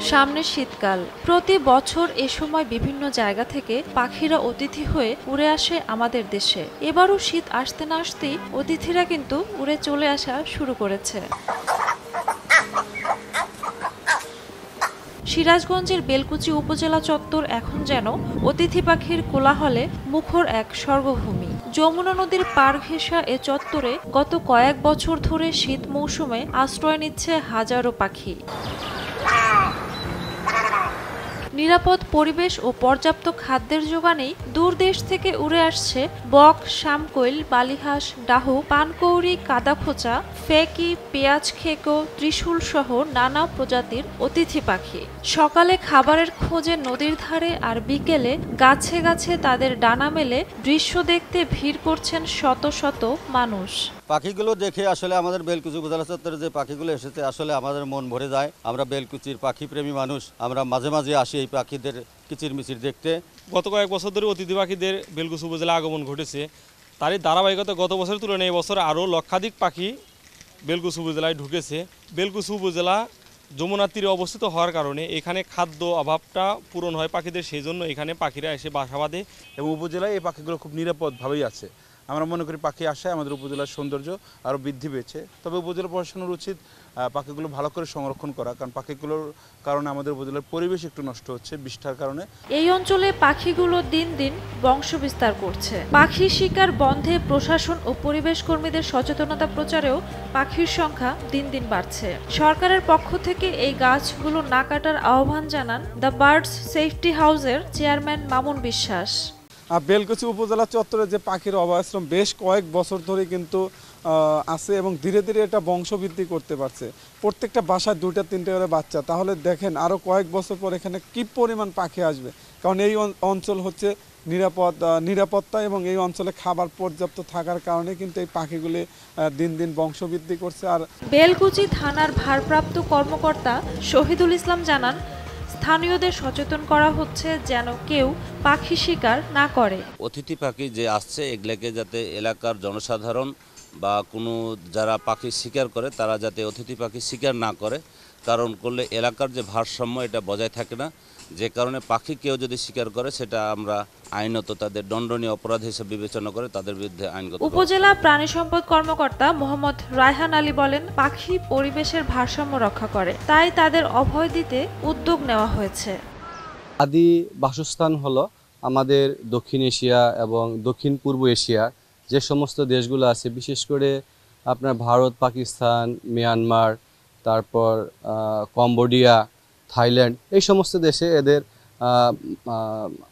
সামনে শীতকাল। প্রতি বছর এ সময় বিভিন্ন জায়গা থেকে পাখিরা অতিথি হয়ে উড়ে আসে আমাদের দেশে। এবারও শীত আসতে না আসতেই অতিথিরা কিন্তু উড়ে চলে আসা শুরু করেছে। সিরাজগঞ্জের বেলকুচি উপজেলা চত্বর এখন যেন অতিথি পাখির কোলাহলে মুখর এক স্বর্গভূমি। যমুনা নদীর পার ঘেঁষা এ চত্বরে গত কয়েক বছর ধরে শীত মৌসুমে আশ্রয় নিচ্ছে হাজারো পাখি। নিরাপদ পরিবেশ ও পর্যাপ্ত খাদ্যের যোগানেই দূর দেশ থেকে উড়ে আসছে বক, শামকৈল, বালিহাঁস, ডাহু, পানকৌড়ি, কাদাখোঁচা, ফেকি, পেঁয়াজ খেকো, ত্রিশূল সহ নানা প্রজাতির অতিথি পাখি। সকালে খাবারের খোঁজে নদীর ধারে আর বিকেলে গাছে গাছে তাদের ডানা মেলে দৃশ্য দেখতে ভিড় করছেন শত শত মানুষ। পাখিগুলো দেখে আসলে আমাদের বেলকুচি উপজেলা চত্বরে যে পাখিগুলো এসেছে আসলে আমাদের মন ভরে যায়। আমরা বেলকুচির পাখি প্রেমী মানুষ, আমরা মাঝে মাঝে আসি এই পাখিদের কিচিরমিচির দেখতে। গত কয়েক বছর ধরে অতিথি পাখিদের বেলকুচি উপজেলায় আগমন ঘটেছে। তারই ধারাবাহিকতা গত বছরের তুলনায় এবছর আরও লক্ষাধিক পাখি বেলকুচি উপজেলায় ঢুকেছে। বেলকুচি উপজেলা যমুনার তীরে অবস্থিত হওয়ার কারণে এখানে খাদ্য অভাবটা পূরণ হয় পাখিদের, সেই জন্য এখানে পাখিরা এসে বাসা বাঁধে এবং উপজেলায় এই পাখিগুলো খুব নিরাপদভাবেই আছে। আমরা মনে করি পাখি আসায় আমাদের উপজেলার সৌন্দর্য আরও বৃদ্ধি পেয়েছে। তবে উপজেলা প্রশাসনের উচিত পাখিগুলো ভালো করে সংরক্ষণ করা, কারণ পাখিগুলোর কারণে আমাদের উপজেলার পরিবেশ একটু নষ্ট হচ্ছে বিষ্ঠার কারণে। এই অঞ্চলে পাখিগুলো দিন দিন বংশ বিস্তার করছে। পাখি শিকার বন্ধে প্রশাসন ও পরিবেশ কর্মীদের সচেতনতা প্রচারেও পাখির সংখ্যা দিন দিন বাড়ছে। সরকারের পক্ষ থেকে এই গাছগুলো না কাটার আহ্বান জানান দ্য বার্ডস সেফটি হাউসের চেয়ারম্যান মামুন বিশ্বাস। বেলকুচি উপজেলা চত্বরে যে পাখির অভয়াশ্রম বেশ কয়েক বছর ধরে কিন্তু আছে এবং ধীরে ধীরে এটা বংশবৃদ্ধি করতে পারছে। প্রত্যেকটা বাসায় 2-3 করে বাচ্চা। তাহলে দেখেন আরও কয়েক বছর পর এখানে কী পরিমাণ পাখি আসবে, কারণ এই অঞ্চল হচ্ছে নিরাপত্তা এবং এই অঞ্চলে খাবার পর্যাপ্ত থাকার কারণে কিন্তু এই পাখিগুলি দিন দিন বংশবৃদ্ধি করছে। আর বেলকুচি থানার ভারপ্রাপ্ত কর্মকর্তা শহীদুল ইসলাম জানান, স্থানীয়দের সচেতন করা হচ্ছে যেন কেউ পাখি শিকার না করে। অতিথি পাখি যে আসছে এগুলোকে যাতে এলাকার জনসাধারণ বা কোনো যারা পাখি শিকার করে তারা যাতে অতিথি পাখি শিকার না করে, কারণ করলে এলাকার যে ভারসাম্য এটা বজায় থাকে না। যে কারণে পাখি কেউ যদি শিকার করে সেটা আমরা আইনত তাদের দণ্ডনীয় অপরাধ হিসেবে বিবেচনা করে তাদের বিরুদ্ধে আইনগত। উপজেলা প্রাণী সম্পদ কর্মকর্তা মোহাম্মদ রায়হান আলী বলেন, পাখি পরিবেশের ভারসাম্য রক্ষা করে, তাই তাদের অভয় দিতে উদ্যোগ নেওয়া হয়েছে। আদি বাসস্থান হলো আমাদের দক্ষিণ এশিয়া এবং দক্ষিণ পূর্ব এশিয়া যে সমস্ত দেশগুলো আছে, বিশেষ করে আপনার ভারত, পাকিস্তান, মিয়ানমার, তারপর কম্বোডিয়া, থাইল্যান্ড, এই সমস্ত দেশে এদের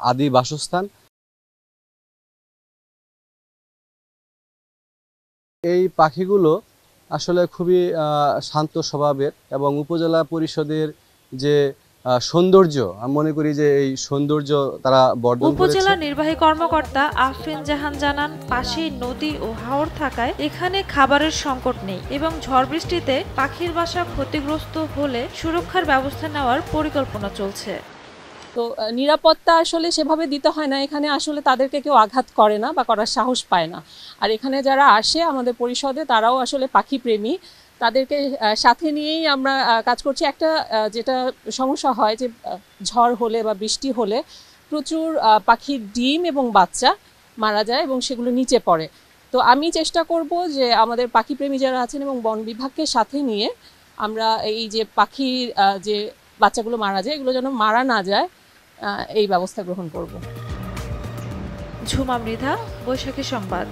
আদি বাসস্থান। এই পাখিগুলো আসলে খুবই শান্ত স্বভাবের এবং উপজেলা পরিষদের যে সৌন্দর্য, আমি মনে করি যে এই সৌন্দর্য তারা বর্ধন করেছে। উপজেলা নির্বাহী কর্মকর্তা আফরিন জাহান জানান, পাশেই নদী ও হাওর থাকায় এখানে খাবারের সংকট নেই এবং ঝড় বৃষ্টিতে পাখির বাসা ক্ষতিগ্রস্ত হলে সুরক্ষার ব্যবস্থা নেওয়ার পরিকল্পনা চলছে। তো নিরাপত্তা আসলে সেভাবে দিতে হয় না, এখানে আসলে তাদেরকে কেউ আঘাত করে না বা করার সাহস পায় না। আর এখানে যারা আসে আমাদের পরিষদে তারাও আসলে পাখি প্রেমী, তাদেরকে সাথে নিয়েই আমরা কাজ করছি। একটা যেটা সমস্যা হয় যে ঝড় হলে বা বৃষ্টি হলে প্রচুর পাখির ডিম এবং বাচ্চা মারা যায় এবং সেগুলো নিচে পড়ে। তো আমি চেষ্টা করব যে আমাদের পাখি প্রেমী যারা আছেন এবং বন বিভাগকে সাথে নিয়ে আমরা এই যে পাখির যে বাচ্চাগুলো মারা যায় এগুলো যেন মারা না যায় এই ব্যবস্থা গ্রহণ করব। ঝুমা মৃধা, বৈশাখী সংবাদ।